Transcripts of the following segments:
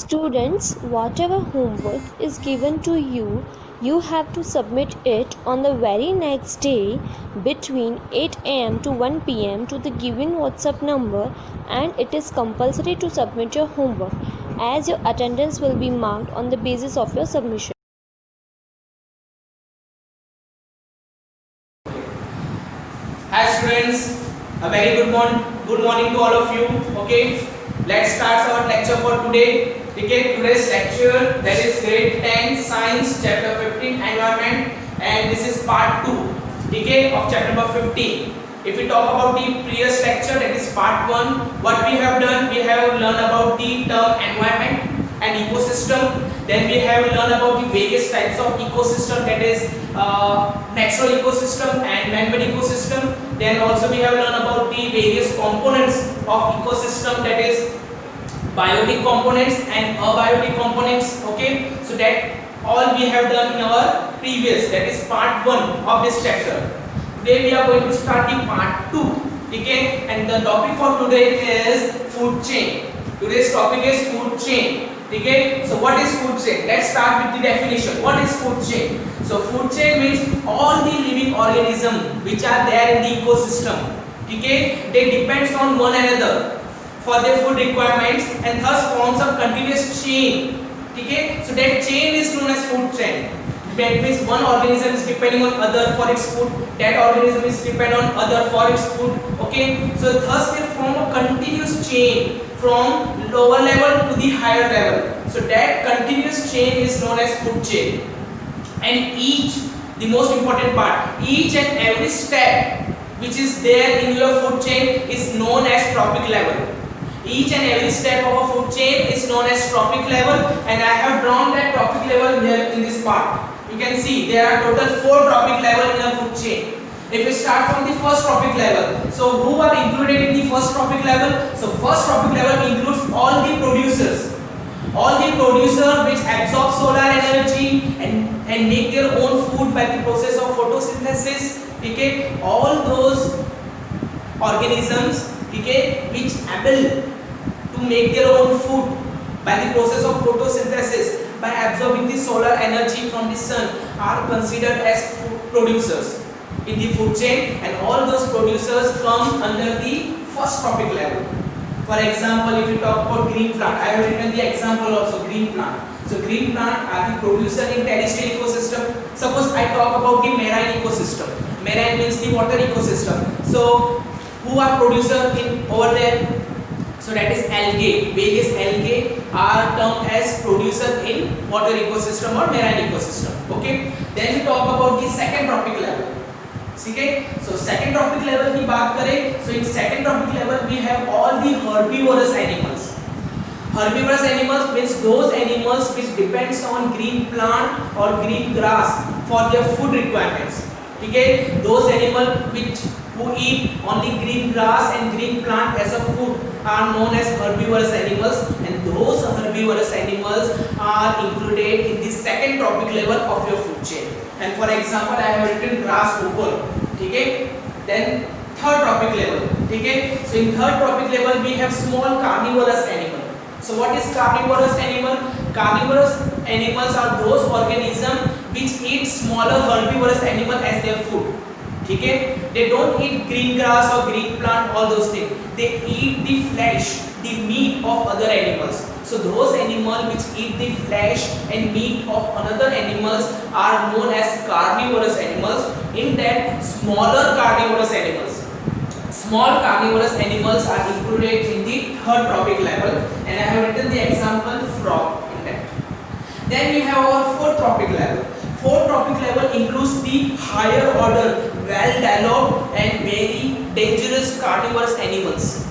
Students, whatever homework is given to you, you have to submit it on the very next day between 8 am to 1 pm to the given WhatsApp number, and it is compulsory to submit your homework as your attendance will be marked on the basis of your submission. Hi students, a very good morning to all of you. Okay, let's start our lecture for today. Okay, today's lecture, that is grade 10 science chapter 15 environment, and this is part 2, okay, of chapter number 15. If we talk about the previous lecture, that is part 1, what we have done, we have learned about the term environment and ecosystem. Then we have learned about the various types of ecosystem, that is natural ecosystem and man-made ecosystem. Then also we have learned about the various components of ecosystem, that is biotic components and abiotic components. Okay, so that all we have done in our previous, that is part 1 of this chapter. Today we are going to start the part 2. Okay, and the topic for today is food chain. Today's topic is food chain. Okay, so what is food chain? Let's start with the definition. What is food chain? So food chain means all the living organisms which are there in the ecosystem. Okay, they depends on one another for their food requirements and thus forms a continuous chain. Okay, so that chain is known as food chain. That means one organism is depending on other for its food, that organism is dependent on other for its food. Okay, so thus they form a continuous chain from lower level to the higher level. So that continuous chain is known as food chain. And the most important part, each and every step which is there in your food chain is known as trophic level. Each and every step of a food chain is known as trophic level, and I have drawn that trophic level here in this part. You can see there are total 4 trophic levels in a food chain. If we start from the first trophic level, so who are included in the first trophic level? So first trophic level includes all the producers. All the producers which absorb solar energy and make their own food by the process of photosynthesis. Okay, all those organisms, okay, which able to make their own food by the process of photosynthesis by absorbing the solar energy from the sun are considered as food producers in the food chain, and all those producers come under the first trophic level. For example, if you talk about green plant, I have written the example also, green plant. So green plant are the producer in terrestrial ecosystem. Suppose I talk about the marine ecosystem. Marine means the water ecosystem. So who are producer in over there? So that is algae. Various algae are termed as producer in water ecosystem or marine ecosystem. Okay. Then we talk about the second trophic level. Okay. So second trophic level की बात करें, so in second trophic level we have all the herbivorous animals. Herbivorous animals means those animals which depends on green plant or green grass for their food requirements. Okay, those animals who eat only green grass and green plant as a food are known as herbivorous animals, and those herbivorous animals are included in the second trophic level of your food chain. And for example, I have written grasshopper. Okay, then third trophic level. Okay, so in third trophic level we have small carnivorous animal. So what is carnivorous animal? Carnivorous animals are those organisms which eat smaller herbivorous animal as their food. Okay, they don't eat green grass or green plant, all those things. They eat the flesh, the meat of other animals. So those animals which eat the flesh and meat of another animals are known as carnivorous animals. In that, smaller carnivorous animals, small carnivorous animals are included in the third trophic level, and I have written the example frog in that. Then we have our fourth trophic level. Fourth trophic level includes the higher order, well-developed and very dangerous carnivorous animals.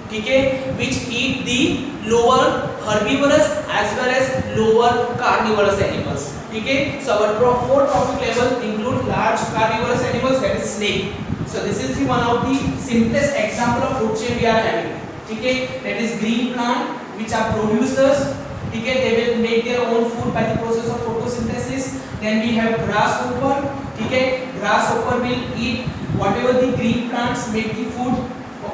Okay, which eat the lower herbivorous as well as lower carnivorous animals. Okay, so our fourth trophic level include large carnivorous animals, that is snake. So this is the one of the simplest example of food chain we are having. Okay, that is green plant which are producers. Okay, they will make their own food by the process of photosynthesis. Then we have grasshopper. Okay, grasshopper will eat whatever the green plants make the food.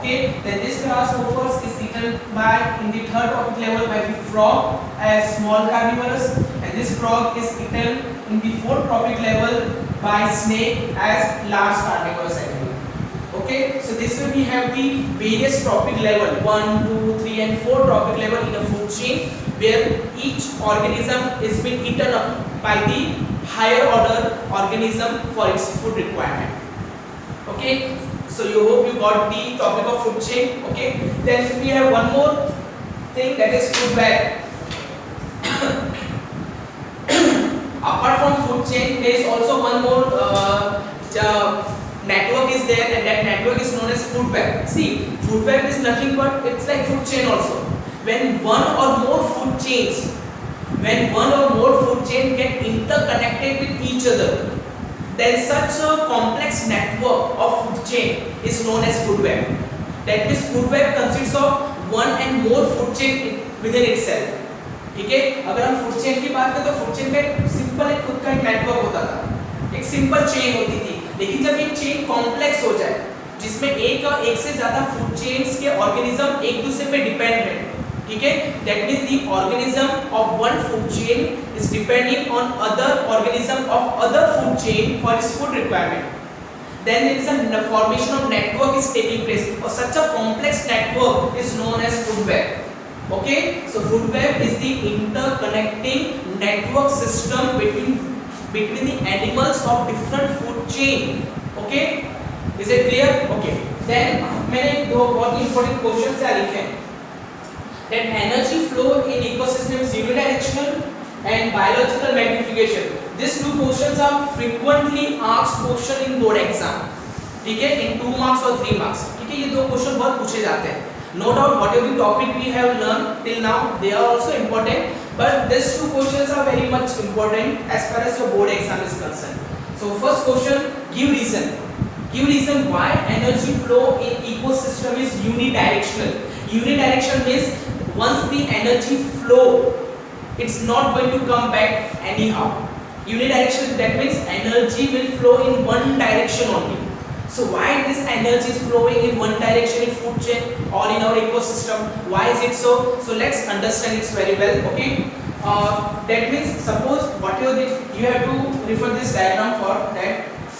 Okay, then this grasshoppers is eaten by in the third tropic level by the frog as small carnivorous, and this frog is eaten in the fourth tropic level by snake as large carnivorous animal. Okay, so this way we have the various tropic level 1, 2, 3 and 4 tropic level in a food chain, where each organism is being eaten up by the higher order organism for its food requirement. Okay, so you hope you got the topic of food chain. Okay, then we have one more thing, that is food web. Apart from food chain, there is also one more network is there, and that network is known as food web. See, food web is nothing but it's like food chain also. When one or more food chains get interconnected with each other, then such a complex network of food chain is known as food web. That means food web consists of one and more food chain within itself. ठीक है, अगर हम food chain की बात करें तो food chain का simple एक खुद का एक नेटवर्क होता था, एक सिंपल चेन होती थी। लेकिन जब एक चेन कॉम्प्लेक्स हो जाए, जिसमें एक से ज्यादा फूड चेन्स के ऑर्गेनिज्म एक दूसरे पे डिपेंड है, ठीक है, that means the organism of one food chain is depending on other organism of other food chain for its food requirement, then there is a formation of network is taking place, or such a complex network is known as food web. Okay, so food web is the interconnecting network system between the animals of different food chain. Okay, is it clear? Okay, then मैंने दो बहुत important questions यहाँ लिखे हैं, that energy flow in ecosystem is unidirectional and biological magnification. These two questions are frequently asked question in board exam, ठीक है, in 2 marks or 3 marks, ठीक है, ये दो क्वेश्चन बहुत पूछे जाते हैं. No doubt whatever the topic we have learned till now, they are also important, but these two questions are very much important as far as your board exam is concerned. So first question, give reason why energy flow in ecosystem is unidirectional. Unidirectional means once the energy flow, it's not going to come back anyhow. Unidirectional, that means energy will flow in one direction only. So why this energy is flowing in one direction in food chain or in our ecosystem? Why is it so? So let's understand it very well. Okay, that means suppose whatever you have to refer this diagram for that.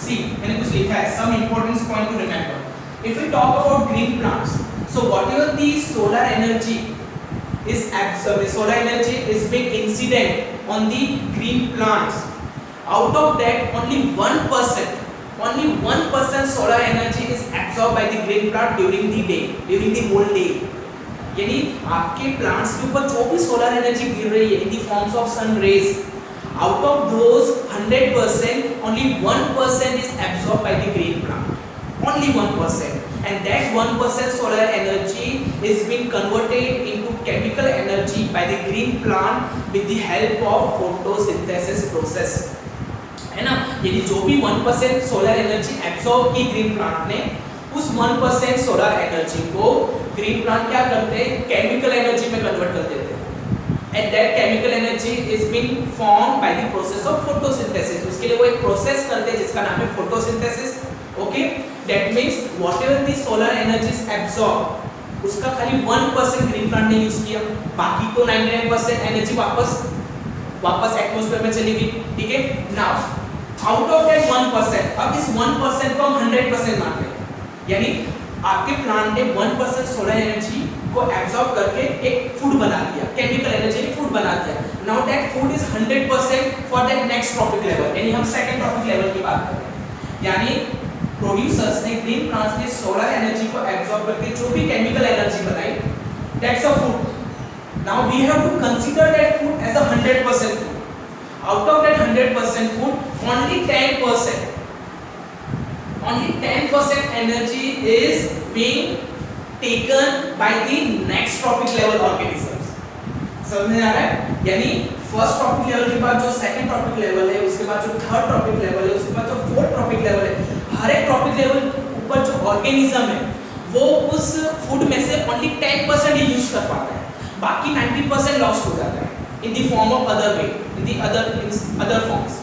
See, मैंने कुछ लिखा है, some important point to remember. If we talk about green plants, so whatever the solar energy is absorbed, solar energy is being incident on the green plants. Out of that, only 1% solar energy is absorbed by the green plant during the day, during the whole day. यानी आपके plants के ऊपर जो भी solar energy गिर रही है in the forms of sun rays, out of those 100%, only 1% is absorbed by the green plant. Only 1%, and that 1% solar energy is being converted into chemical energy by the green plant with the help of photosynthesis process. है ना, यानी जो भी 1% solar energy absorb की green plant ने, उस 1% solar energy को green plant क्या करते हैं, केमिकल एनर्जी में कन्वर्ट कर देते हैं, and that chemical energy is being formed by the process of photosynthesis. उसके लिए वो एक प्रोसेस करते हैं जिसका नाम है photosynthesis. Okay, that means whatever the solar energy is absorb, उसका खाली 1% ग्रीन प्लांट ने यूज किया, बाकी तो 99% एनर्जी वापस एटमॉस्फेयर में चली गई. ठीक है, नाउ आउट ऑफ दैट 1%, अब इस 1% को हम 100% मानते हैं, यानी आपके प्लांट ने 1% सोलर एनर्जी को एब्सॉर्ब करके एक फूड बना दिया, केमिकल एनर्जी फूड बना दिया. Now that food is 100% for that next trophic level, यानी हम सेकंड ट्रॉपिक लेवल की बात कर रहे हैं. यानी प्रोड्यूसर्स ने, ग्रीन प्लांट्स ने सोलर एनर्जी को एब्सॉर्ब करके जो भी केमिकल एनर्जी बनाई, that's a food. Now we have to consider that food as a 100% food. Out of that 100% food, only 10% energy is being taken by the next tropic level organisms. समझ में आ रहा है? यानी first trophic level के बाद जो second trophic level है, उसके बाद जो थर्ड ट्रॉपिक लेवल है, उसके बाद जो फोर्थ ट्रॉपिक लेवल है, हर एक ट्रॉपिक लेवल ऊपर जो ऑर्गेनिज्म है वो उस फूड में से only 10% ही यूज कर पाता है, बाकी 90% लॉस्ट हो जाता है in the form of other way, in the other forms.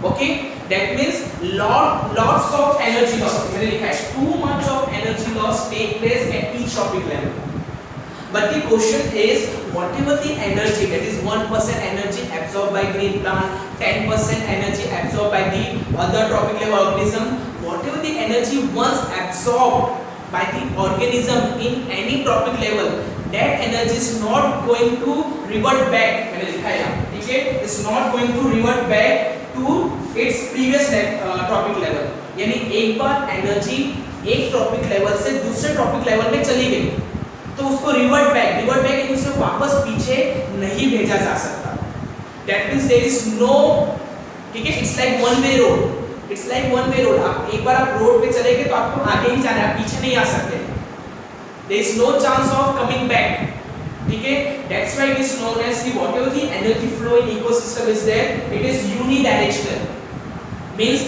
Okay, That means lots of energy loss, मैंने लिखा है too much of energy loss take place at each tropic level. But the question is, whatever the energy, that is 1% energy absorbed by green plant, 10% energy absorbed by the other tropic level organism, whatever the energy once absorbed by the organism in any tropic level, that energy is not going to revert back. मैंने लिखा है यहाँ, ठीक है? It's not going to revert back to its previous tropic level. यानी एक बार energy एक trophic level से दूसरे ट्रॉपिक लेवल में चली गई, तो उसको रिवर्ट बैक यानी उसे वापस पीछे नहीं भेजा जा सकता. That means there is no, ठीक है? It's like one way road. It's like one way road. आप एक बार आप रोड पे चले गए तो आपको आगे ही जाना है, आप पीछे नहीं आ सकते. There is no chance of coming back. ठीक है? That's why it is known as the whatever the energy flow in ecosystem is there, it is unidirectional. Means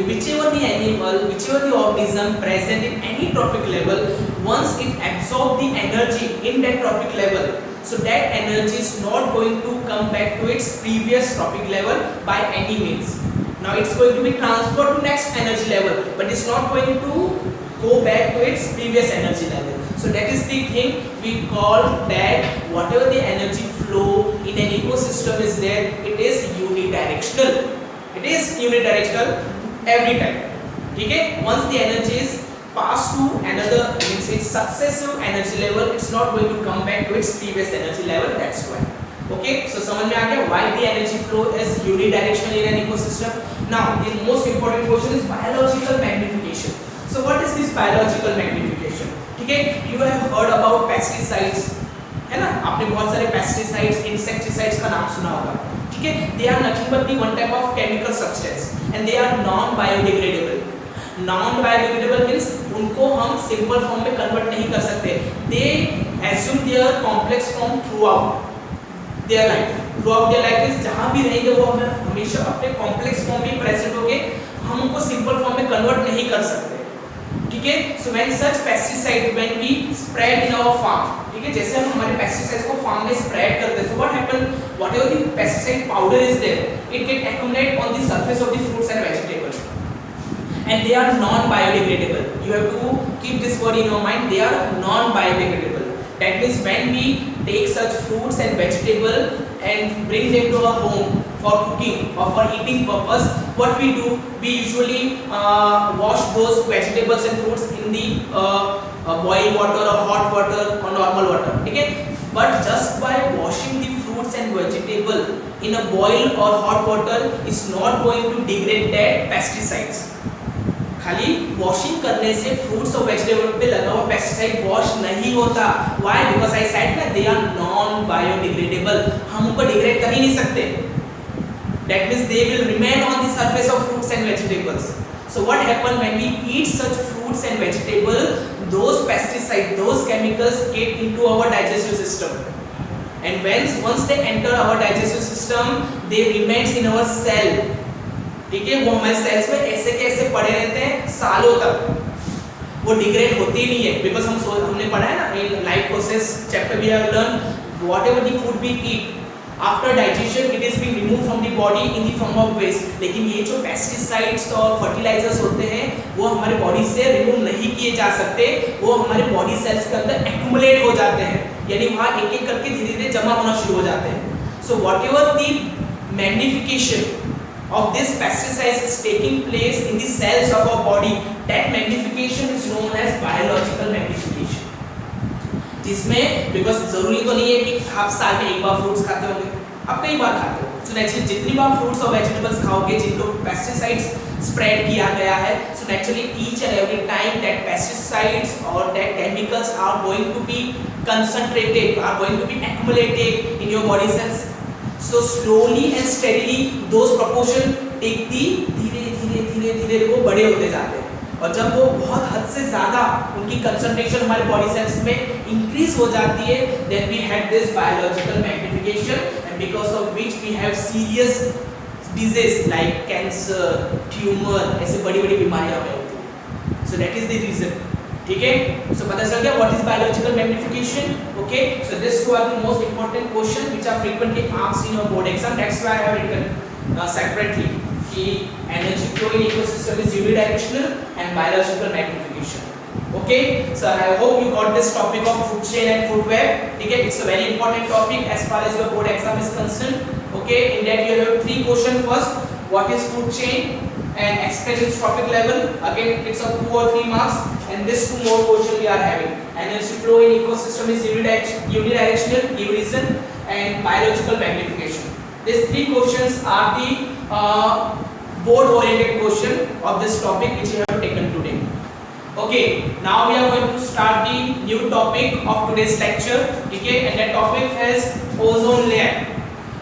whichever the animal, whichever the organism present in any tropic level, once it absorb the energy in that tropic level, so that energy is not going to come back to its previous tropic level by any means. Now it's going to be transferred to next energy level, but it's not going to go back to its previous energy level. So that is the thing we call that whatever the energy flow in an ecosystem is there, it is unidirectional. It is unidirectional every time. ठीक है? Once the energy is passed to another, means its successive energy level, it's not going to come back to its previous energy level. That's why. Okay? So समझ में आ गया why the energy flow is unidirectional in an ecosystem. Now the most important question is biological magnification. So what is this biological magnification? ठीक है? You have heard about pesticides, है ना? आपने बहुत सारे pesticides, insecticides का नाम सुना होगा. ठीक है? They are nothing but the one type of chemical substance and they are non-biodegradable. Non-biodegradable means उनको हम simple form में convert नहीं कर सकते. They assume their complex form throughout their life. Throughout their life is जहाँ भी रहेंगे वो हमेशा अपने complex form में present होंगे. हम उनको simple form में convert नहीं कर सकते. ठीक है? So when such pesticide when we spread in our farm, ठीक है? जैसे हम हमारे pesticides को farm में spread करते हैं, so what happen? Whatever the pesticide powder is there, it get accumulate on the surface of the fruits and vegetables, and they are non-biodegradable. You have to keep this word in your mind. They are non-biodegradable. That means when we take such fruits and vegetables and bring them to our home for cooking or for eating purpose, what we do, we usually wash those vegetables and fruits in the boiled water or hot water or normal water. Okay? But just by washing the fruits and vegetable in a boiled or hot water is not going to degrade that pesticides. खाली washing करने से fruits और vegetable पे लगा हुआ pesticide wash नहीं होता. Why? Because I said that they are non biodegradable. हम उनको डिग्रेड कर ही नहीं सकते. That means they will remain on the surface of fruits and vegetables. So what happen when we eat such fruits and vegetable, those pesticide, those chemicals get into our digestive system, and once they enter our digestive system, they remains in our cell. ठीक है? वो हमारे sales में ऐसे के ऐसे पड़े रहते हैं सालों तक, वो डिग्रेड होते ही नहीं है. बिकॉज हमने पढ़ा है ना in life process chapter we have learn whatever the food we eat after digestion it is being remove from the body in the form of waste. लेकिन ये जो पेस्टिसाइड्स और फर्टिलाइजर्स होते हैं वो हमारे बॉडी से रिमूव नहीं किए जा सकते. वो हमारे बॉडी सेल्स के अंदर एक्यूमुलेट हो जाते हैं, यानी वहाँ एक एक करके धीरे धीरे जमा होना शुरू हो जाते हैं. So whatever the magnification of this pesticides is taking place in the cells of our body, that magnification is known as biological magnification. जिसमें because जरूरी तो नहीं है कि आप साल में एक बार फ्रूट्स खाते होंगे, आप कई बार खाते हो. So naturally जितनी बार फ्रूट्स और वेजिटेबल्स खाओगे जिनको पेस्टिसाइड्स स्प्रेड किया गया है, so naturally each and every time that pesticides or that chemicals are going to be concentrated, are going to be accumulated in your body cells. So slowly and steadily those proportion take the धीरे वो बड़े होते जाते हैं. और जब वो बहुत हद से ज़्यादा उनकी कंसंट्रेशन हमारे बॉडी सेल्स में इंक्रीज हो जाती है, then we have this biological magnification, and because of which we have serious disease like cancer, tumor, ऐसे बड़ी बड़ी बीमारियां हमें होती हैं. So that is the reason. ठीक है? So पता चल गया what is biological magnification. Okay? So this two are the most important question which are frequently asked in your board exam. That's why I have written separately. कि energy flow in ecosystem is unidirectional and biological magnification. Okay, so I hope you got this topic of food chain and food web. Okay, it's a very important topic as far as your board exam is concerned. Okay, in that you have 3 questions. First, what is food chain and explain its topic level. Again, it's of 2 or 3 marks, and this 2 more questions we are having. Energy flow in ecosystem is unidirectional, give reason, and biological magnification. These 3 questions are the board oriented question of this topic which we have taken today. Okay, now we are going to start the new topic of today's lecture. Okay, and that topic is ozone layer.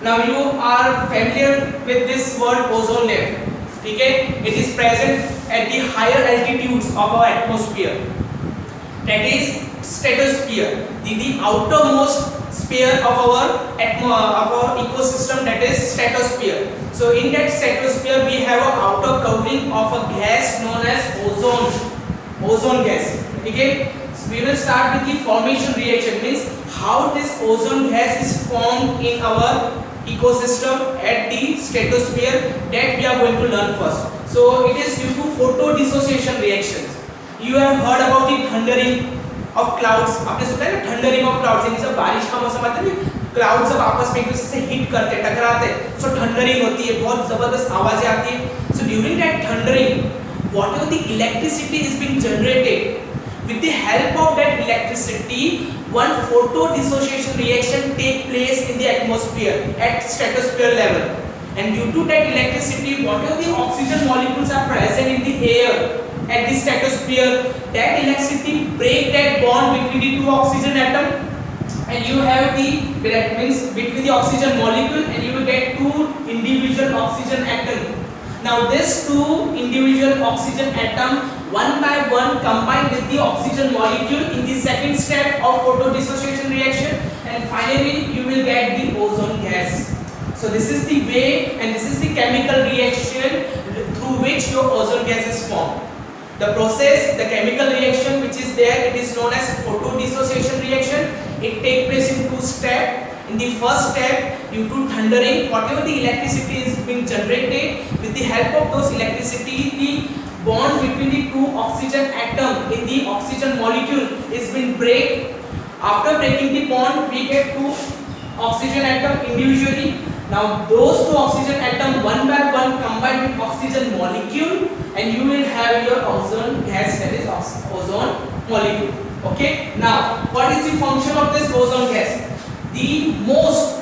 Now you are familiar with this word ozone layer. Okay, it is present at the higher altitudes of our atmosphere, that is stratosphere, the outermost sphere of our ecosystem, that is stratosphere. So in that stratosphere we have an outer covering of a gas known as ozone gas. Okay, so we will start with the formation reaction, means how this ozone gas is formed in our ecosystem at the stratosphere, that we are going to learn first. So it is due to photo dissociation reactions. You have heard about the thundering of clouds. आपने सुना है ना thundering of clouds, यानी जब बारिश का मौसम आता है ना, क्लाउड सब आपस में एक दूसरे से हिट करते टकराते हैं, सो थंडरिंग होती है, बहुत जबरदस्त आवाजें आती है. So during that thundering, whatever the electricity is being generated, with the help of that electricity, one photo dissociation reaction take place in the atmosphere at stratosphere level, and due to that electricity, whatever the oxygen molecules are present in the air at the stratosphere, that electricity break that bond between the 2 oxygen atom, and you have that means between the oxygen molecule, and you will get 2 individual oxygen atom. Now this 2 individual oxygen atom one by one combine with the oxygen molecule in the second step of photo dissociation reaction, and finally you will get the ozone gas. So this is the way, and this is the chemical reaction through which your ozone gas is formed. The process, the chemical reaction which is there, it is known as photo dissociation reaction. It takes place in 2 steps. In the first step, due to thundering, whatever the electricity is being generated, with the help of those electricity, the bond between the 2 oxygen atom in the oxygen molecule is being break. After breaking the bond, we get 2 oxygen atom individually. Now those 2 oxygen atom one by one combine with oxygen molecule, and you will have your ozone gas, that is ozone molecule. Okay, now what is the function of this ozone gas? The most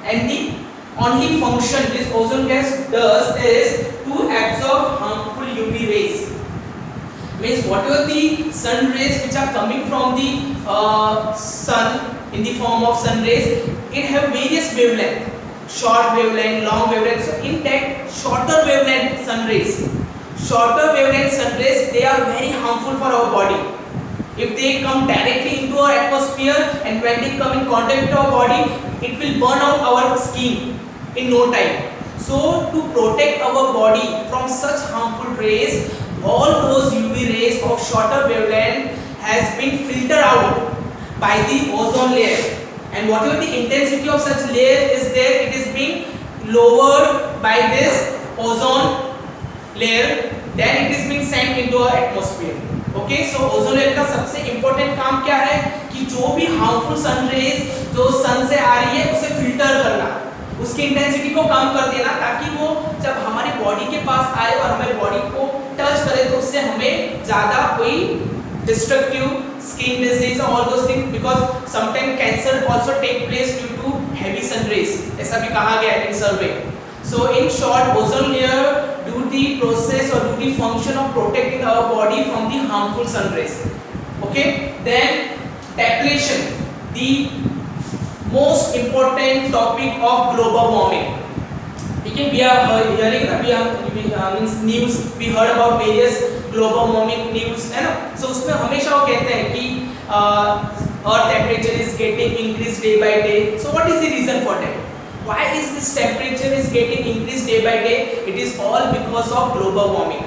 and the only function this ozone gas does is to absorb harmful UV rays. Means whatever the sun rays which are coming from the sun in the form of sun rays, it have various wavelength, short wavelength, long wavelength. So in that shorter wavelength sun rays, they are very harmful for our body. If they come directly into our atmosphere, and when they come in contact with our body, it will burn out our skin in no time. So to protect our body from such harmful rays, all those UV rays of shorter wavelength has been filtered out by the ozone layer, and whatever the intensity of such layer is there, it is being lowered by this ozone layer, then it is being sent into our atmosphere. Okay, so ozone layer का सबसे important काम क्या है कि जो भी harmful sun rays जो सन से आ रही है उसे फिल्टर करना, उसकी इंटेंसिटी को कम कर देना, ताकि वो जब हमारी बॉडी के पास आए और हमारी बॉडी को टच करे तो उससे हमें ज़्यादा कोई destructive skin disease all those things, because sometime cancer also take place due to heavy sun rays, ऐसा भी कहा गया है इन सर्वे. So in short, ozone layer do the process or do the function of protecting our body from the harmful sun rays. Okay, then depletion, the most important topic of global warming. Okay, we are hearing means news, we heard about various global warming news, है ना. So उसमें हमेशा वो कहते हैं कि earth temperature is getting increased day by day. So what is the reason for that? Why is this temperature is getting increased day by day? It is all because of global warming,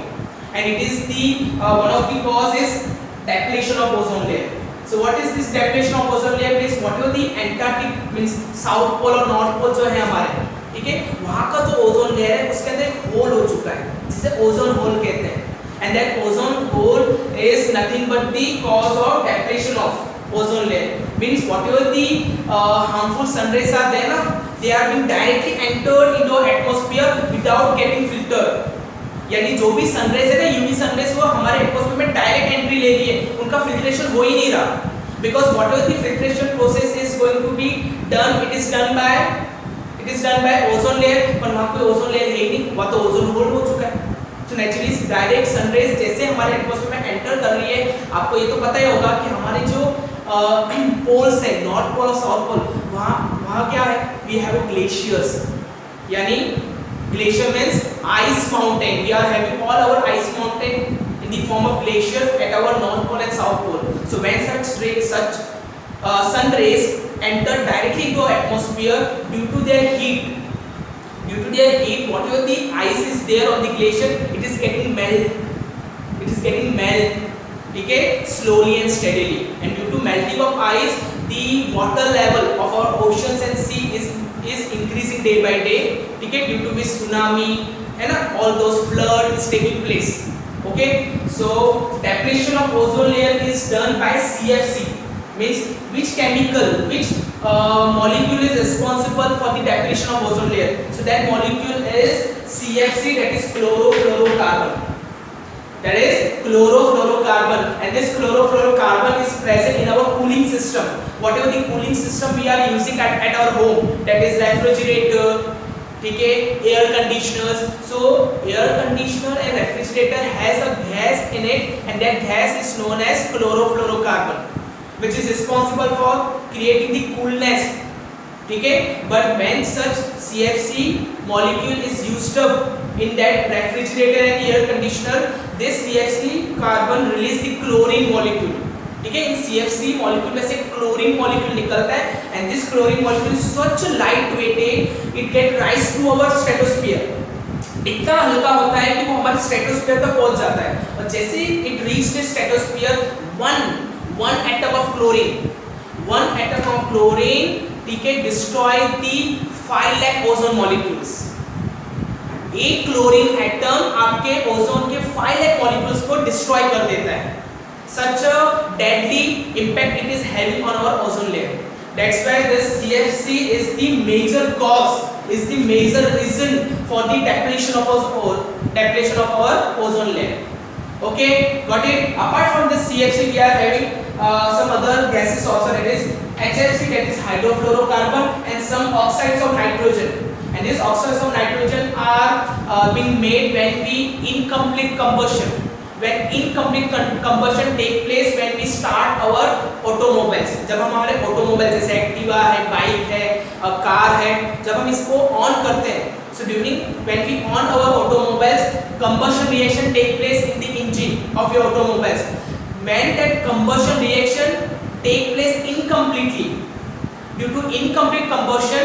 and it is the one of the cause is depletion of ozone layer. So what is this depletion of ozone layer? Means whatever the Antarctic means South Pole और North Pole जो है हमारे, ठीक है, वहां का जो ozone layer है उसके अंदर एक होल हो चुका है जिसे ओजोन होल कहते हैं, and that ozone hole is nothing but the cause of depletion of ozone layer. Means whatever the harmful sun rays are there na, they are being directly entered into our atmosphere without getting filtered. यानी जो भी sunrise है ना, UV sunrise, वो हमारे atmosphere में direct entry ले रही है, उनका फिल्ट्रेशन हो ही नहीं रहा, because whatever the filtration process is going to be done, it is done by ozone layer, पर वहाँ कोई ozone layer है ही नहीं, वहाँ तो ozone hole हो चुका है। तो नेचुरली डायरेक्ट सनराइज जैसे हमारे एटमॉस्फेयर में एंटर कर रही है, आपको ये तो पता ही होगा कि हमारे जो पोल्स है, नॉर्थ पोल और साउथ पोल, वहाँ क्या है, वी हैव ग्लेशियर्स, यानी glacier means ice mountain, we are having all our ice mountain in the form of glaciers at our north pole and south pole. So when such sun rays enter directly into our atmosphere, due to their heat, whatever the ice is there on the glacier, it is getting melt, okay, slowly and steadily, and due to melting of ice, the water level of our oceans and sea is increasing day by day, okay, due to which tsunami and all those flood is taking place. Okay, so depletion of ozone layer is done by CFC, means which chemical, which molecule is responsible for the depletion of ozone layer. So that molecule is CFC, that is chlorofluorocarbon. That is chlorofluorocarbon, and this chlorofluorocarbon is present in our cooling system. Whatever the cooling system we are using at our home, that is refrigerator, ठीक है, air conditioners, so air conditioner and refrigerator has a gas in it, and that gas is known as chlorofluorocarbon, which is responsible for creating the coolness, ठीक है, but when such CFC molecule is used up in that refrigerator and air conditioner, this CFC carbon release the chlorine molecule, ठीक है, इन CFC molecule में से chlorine molecule निकलता है, and this chlorine molecule is such light weighted, it get rise to our stratosphere, इतना हल्का होता है कि वो हमारे स्ट्रेटोस्फीयर तक पहुंच जाता है, और जैसे it reach the stratosphere, one atom of chlorine, ठीक है, destroy the 5 lakh ozone molecules. एक क्लोरीन एटम आपके ओजोन के 5 लाख मॉलिक्यूल्स को डिस्ट्रॉय कर देता है। Such a deadly impact it is having on our ozone layer. That's why this CFC is the major cause, is the major reason for the depletion of our ozone layer. Okay, got it? Apart from this CFC, we are having some other gases also, that is HFC, that is hydrofluorocarbon, and some oxides of nitrogen. And these oxides of nitrogen are being made when we incomplete combustion. When incomplete combustion take place, when we start our automobiles, जब हम हमारे automobile जैसे Activa है, bike है, car है, जब हम इसको ऑन करते हैं, so during when we on our automobiles, combustion reaction take place in the engine of your automobiles. When that combustion reaction take place incompletely, due to incomplete combustion,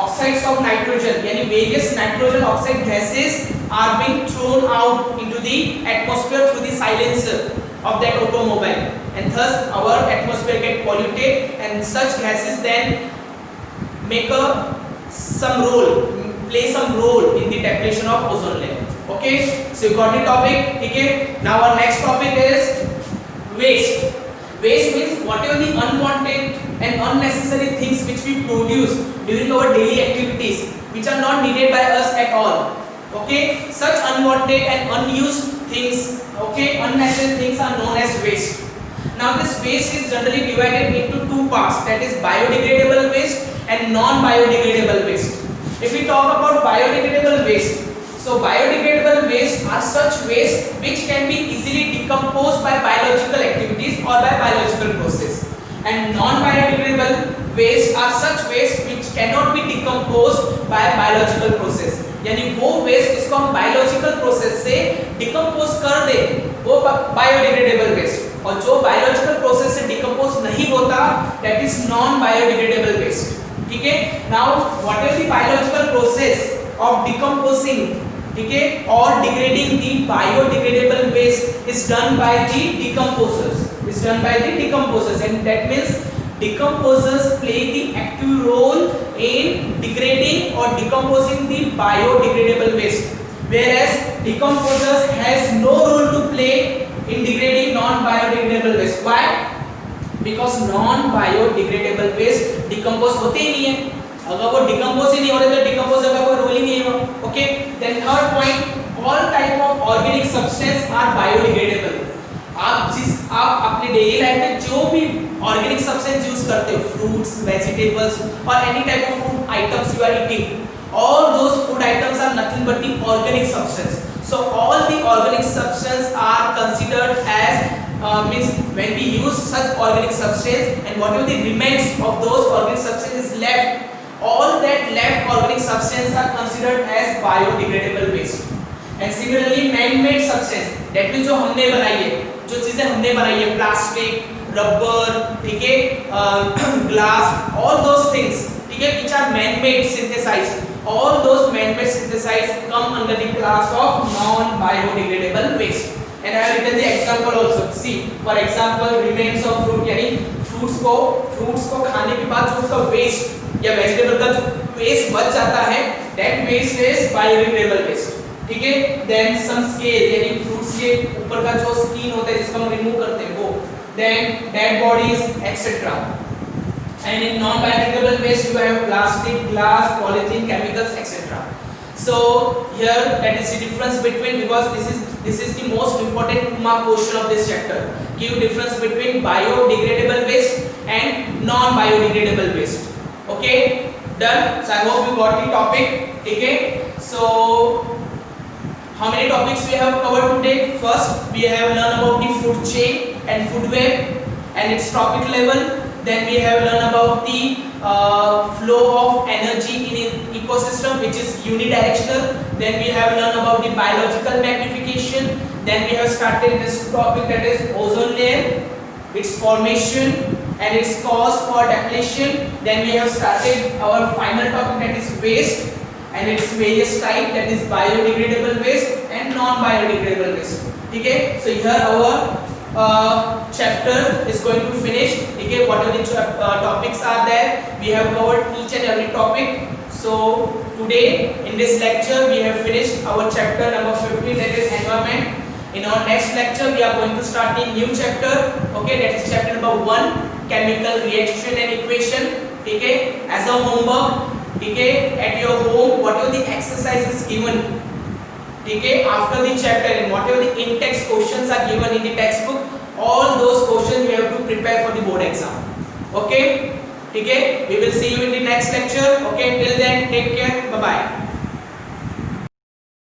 oxides of nitrogen, यानी various nitrogen oxide gases are being thrown out into the atmosphere through the silencer of that automobile, and thus our atmosphere get polluted, and such gases then make play some role in the depletion of ozone layer. Okay, so you got the topic, okay? Now our next topic is waste. Waste means whatever the unwanted and unnecessary things which we produce during our daily activities, which are not needed by us at all. Okay, such unwanted and unused things, okay, unnecessary things are known as waste. Now this waste is generally divided into two parts, that is biodegradable waste and non-biodegradable waste. If we talk about biodegradable waste, so biodegradable waste are such waste which can be easily decomposed by biological activities or by biological process, and non-biodegradable waste are such waste which cannot be decomposed by biological process. यानी वो waste जिसको हम biological process से decompose कर दे, वो biodegradable waste, और जो biological process से डिकम्पोज नहीं होता, that is non biodegradable waste, ठीक है। Now what is the biological process of decomposing, ठीक है, और degrading the biodegradable waste is done by the decomposers, and that means decomposers play the active role in degrading or decomposing the biodegradable waste, whereas decomposers has no role to play in degrading non biodegradable waste. Why? Because non biodegradable waste decompose होते ही नहीं है. अगर वो decompose ही नहीं हो रहे तो decomposer का कोई रोल ही नहीं है. Okay, then third point, all type of organic substance are biodegradable. आप अपने डेली लाइफ में जो भी ऑर्गेनिक सब्सटेंस यूज करते हो, फ्रूट्स, वेजिटेबल्स और any type of food items you are eating, all those food items are nothing but the organic substance. So all the organic substance are considered as means when we use such organic substance and whatever the remains of those organic substance is left, all that left organic substance are considered as biodegradable waste. And similarly man-made substance, that means जो हमने बनाई है, जो चीजें हमने बनाई है, plastic, rubber, ठीक है, ग्लास, all those things, ठीक है, which are man-made, synthesized, all those man-made synthesized come under the class of non-biodegradable waste. And I have written the example also. See, for example, remains of fruit, यानी fruits को खाने के बाद जो उसका waste या vegetable का जो waste बच जाता है, that waste is biodegradable waste. ठीक है, then some scale यानी fruits के ऊपर का जो skin होता है जिसको हम remove करते हैं वो, then dead bodies etc. And in non-biodegradable waste you have plastic, glass, polythene, chemicals etc. So here that is the difference between, because this is the most important mark question of this chapter. Give difference between biodegradable waste and non-biodegradable waste. Okay, done. So I hope you got the topic. Okay, so how many topics we have covered today? First we have learned about the food chain and food web and its topic level. Then we have learned about the flow of energy in ecosystem, which is unidirectional. Then we have learned about the biological magnification. Then we have started this topic, that is ozone layer, its formation and its cause for depletion. Then we have started our final topic, that is waste and its various type, that is biodegradable waste and non-biodegradable waste. Okay, so here our chapter is going to finish. Okay, whatever the topics are there, we have covered each and every topic. So today in this lecture we have finished our chapter number 15, that is environment. In our next lecture we are going to start the new chapter. Okay, that is chapter number 1, chemical reaction and equation. Okay, as a homework, okay, at your home whatever the exercise is given, okay, after the chapter and whatever the in-text questions are given in the textbook, all those questions you have to prepare for the board exam. Okay, we will see you in the next lecture. Okay, till then take care, bye bye.